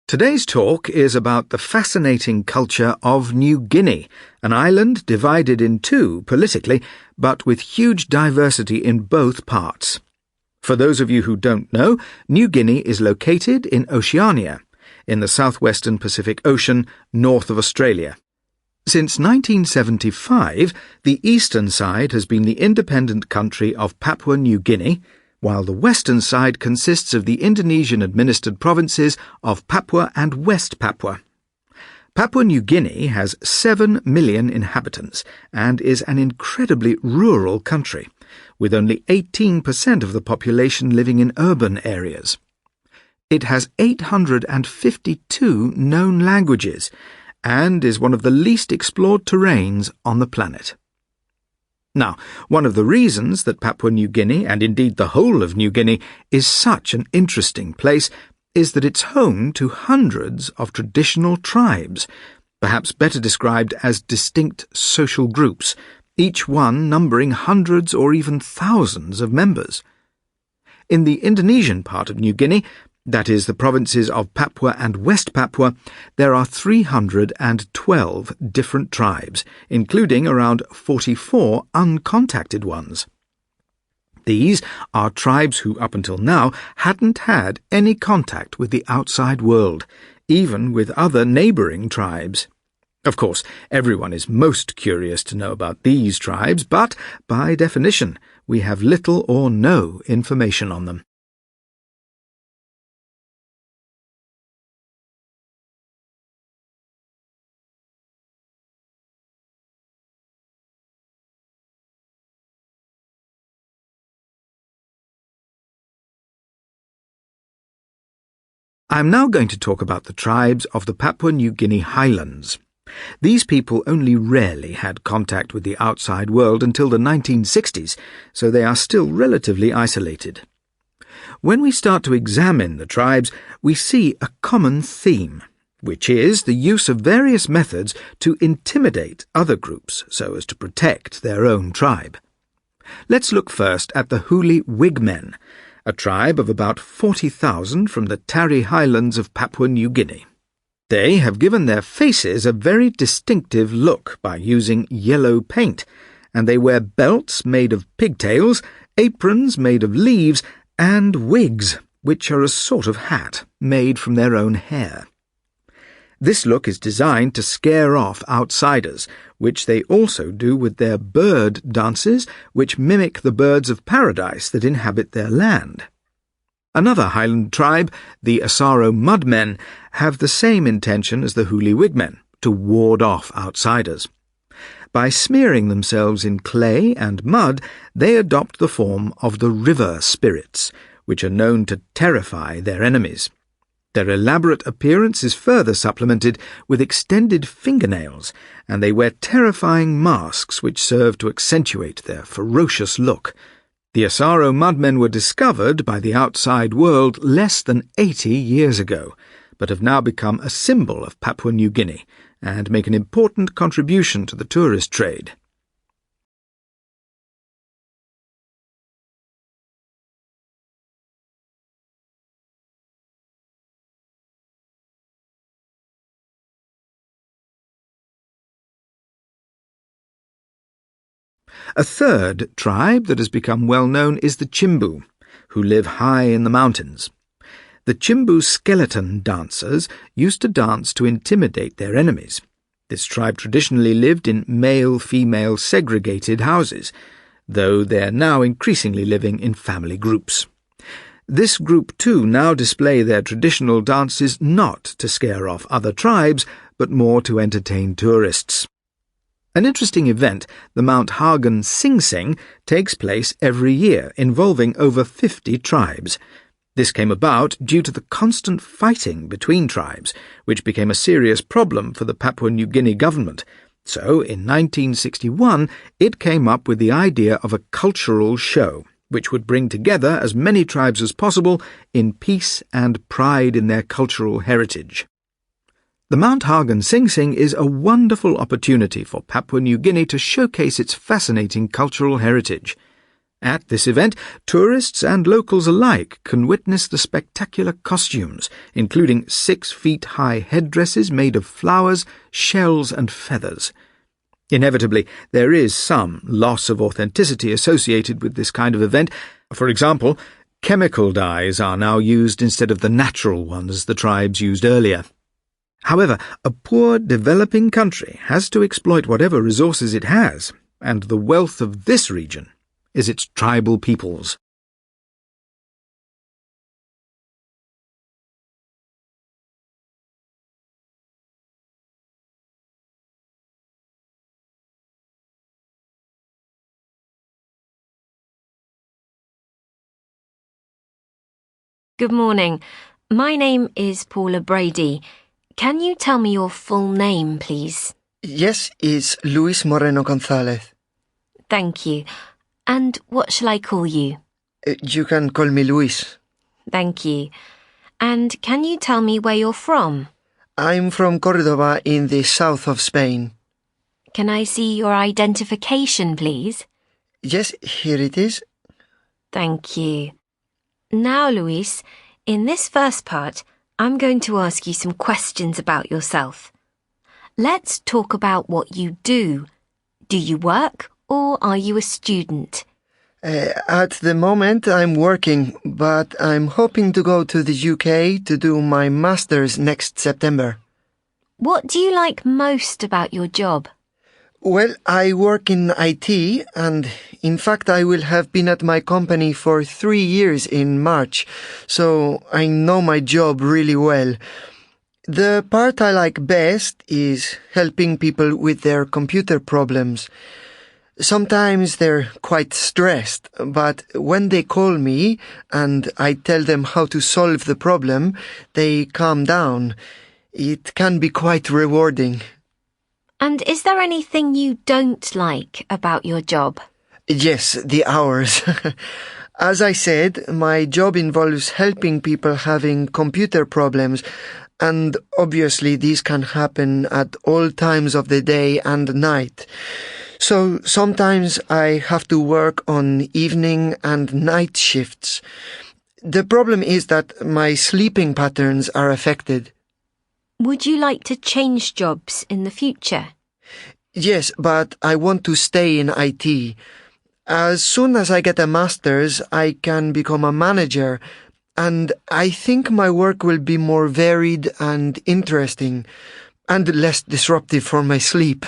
Today's talk is about the fascinating culture of New Guinea, an island divided in two politically, but with huge diversity in both parts. For those of you who don't know, New Guinea is located in Oceania, in the southwestern Pacific Ocean, north of Australia. Since 1975, the eastern side has been the independent country of Papua New Guinea, while the western side consists of the Indonesian-administered provinces of Papua and West Papua. Papua New Guinea has 7 million inhabitants and is an incredibly rural country, with only 18% of the population living in urban areas. It has 852 known languages and is one of the least explored terrains on the planet. Now, one of the reasons that Papua New Guinea, and indeed the whole of New Guinea, is such an interesting place is that it's home to hundreds of traditional tribes, perhaps better described as distinct social groups, each one numbering hundreds or even thousands of members. In the Indonesian part of New Guinea, that is, the provinces of Papua and West Papua, there are 312 different tribes, including around 44 uncontacted ones. These are tribes who, up until now, hadn't had any contact with the outside world, even with other neighbouring tribes. Of course, everyone is most curious to know about these tribes, but, by definition, we have little or no information on them. I'm now going to talk about the tribes of the Papua New Guinea highlands. These people only rarely had contact with the outside world until the 1960s, so they are still relatively isolated. When we start to examine the tribes, we see a common theme, which is the use of various methods to intimidate other groups so as to protect their own tribe. Let's look first at the Huli Wigmen, a tribe of about 40,000 from the Tari Highlands of Papua New Guinea. They have given their faces a very distinctive look by using yellow paint, and they wear belts made of pigtails, aprons made of leaves, and wigs, which are a sort of hat made from their own hair. This look is designed to scare off outsiders, which they also do with their bird dances, which mimic the birds of paradise that inhabit their land. Another highland tribe, the Asaro Mudmen, have the same intention as the Huli Wigmen, to ward off outsiders. By smearing themselves in clay and mud, they adopt the form of the river spirits, which are known to terrify their enemies. Their elaborate appearance is further supplemented with extended fingernails, and they wear terrifying masks which serve to accentuate their ferocious look. The Asaro Mudmen were discovered by the outside world less than 80 years ago, but have now become a symbol of Papua New Guinea and make an important contribution to the tourist trade. A third tribe that has become well known is the Chimbu, who live high in the mountains. The Chimbu skeleton dancers used to dance to intimidate their enemies. This tribe traditionally lived in male-female segregated houses, though they are now increasingly living in family groups. This group too now display their traditional dances not to scare off other tribes, but more to entertain tourists. An interesting event, the Mount Hagen Sing Sing, takes place every year, involving over 50 tribes. This came about due to the constant fighting between tribes, which became a serious problem for the Papua New Guinea government. So, in 1961, it came up with the idea of a cultural show, which would bring together as many tribes as possible in peace and pride in their cultural heritage. The Mount Hagen Sing Sing is a wonderful opportunity for Papua New Guinea to showcase its fascinating cultural heritage. At this event, tourists and locals alike can witness the spectacular costumes, including 6-feet-high headdresses made of flowers, shells and feathers. Inevitably, there is some loss of authenticity associated with this kind of event. For example, chemical dyes are now used instead of the natural ones the tribes used earlier. However, a poor, developing country has to exploit whatever resources it has, and the wealth of this region is its tribal peoples. Good morning. My name is Paula Brady. Can you tell me your full name, please? Yes, it's Luis Moreno Gonzalez. Thank you. And what shall I call you? You can call me Luis. Thank you. And can you tell me where you're from? I'm from Córdoba in the south of Spain. Can I see your identification, please? Yes, here it is. Thank you. Now, Luis, in this first part, I'm going to ask you some questions about yourself. Let's talk about what you do. Do you work or are you a student? At the moment, I'm working, but I'm hoping to go to the UK to do my master's next September. What do you like most about your job? Well, I work in IT, and in fact, I will have been at my company for 3 years in March, so I know my job really well. The part I like best is helping people with their computer problems. Sometimes they're quite stressed, but when they call me and I tell them how to solve the problem, they calm down. It can be quite rewarding. And is there anything you don't like about your job? Yes, the hours. As I said, my job involves helping people having computer problems, and obviously these can happen at all times of the day and night. So sometimes I have to work on evening and night shifts. The problem is that my sleeping patterns are affected. Would you like to change jobs in the future? Yes, but I want to stay in IT. As soon as I get a master's, I can become a manager, and I think my work will be more varied and interesting, and less disruptive for my sleep.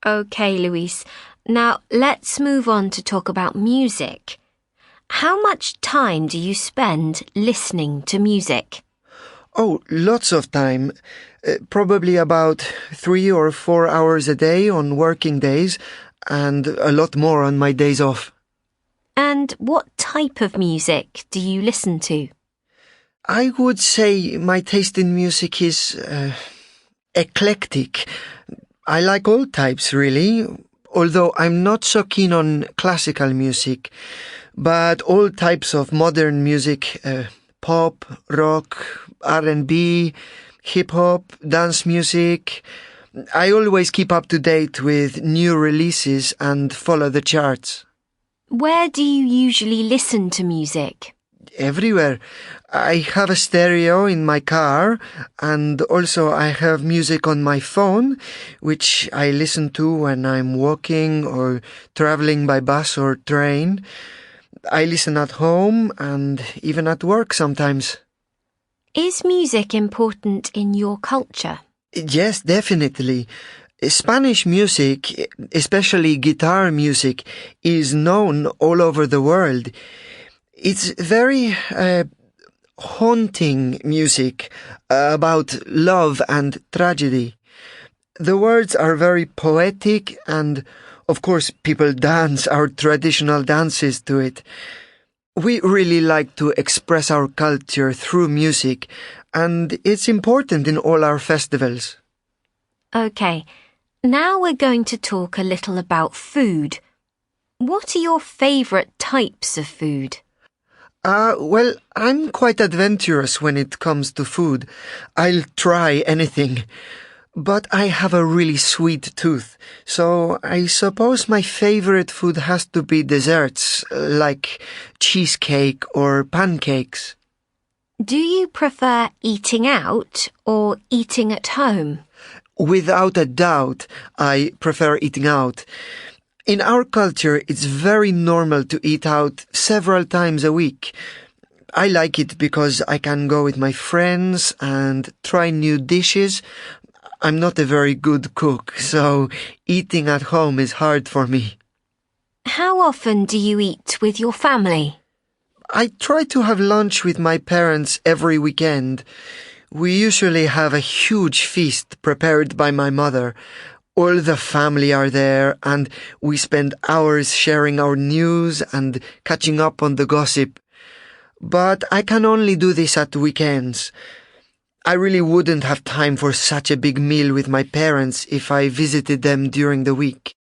Okay, Luis. Now let's move on to talk about music. How much time do you spend listening to music? Oh, lots of time. Probably about 3 or 4 hours a day on working days, and a lot more on my days off. And what type of music do you listen to? I would say my taste in music is eclectic. I like all types, really, although I'm not so keen on classical music, but all types of modern music, pop, rock, R&B, hip-hop, dance music. I always keep up to date with new releases and follow the charts. Where do you usually listen to music? Everywhere. I have a stereo in my car, and also I have music on my phone, which I listen to when I'm walking or traveling by bus or train. I listen at home and even at work sometimes. Is music important in your culture? Yes, definitely. Spanish music, especially guitar music, is known all over the world. It's very haunting music about love and tragedy. The words are very poetic, and of course people dance our traditional dances to it. We really like to express our culture through music, and it's important in all our festivals. Okay, now we're going to talk a little about food. What are your favourite types of food? Well, I'm quite adventurous when it comes to food. I'll try anything. But I have a really sweet tooth, so I suppose my favorite food has to be desserts, like cheesecake or pancakes. Do you prefer eating out or eating at home? Without a doubt, I prefer eating out. In our culture, it's very normal to eat out several times a week. I like it because I can go with my friends and try new dishes. I'm not a very good cook, so eating at home is hard for me. How often do you eat with your family? I try to have lunch with my parents every weekend. We usually have a huge feast prepared by my mother. All the family are there, and we spend hours sharing our news and catching up on the gossip. But I can only do this at weekends. I really wouldn't have time for such a big meal with my parents if I visited them during the week.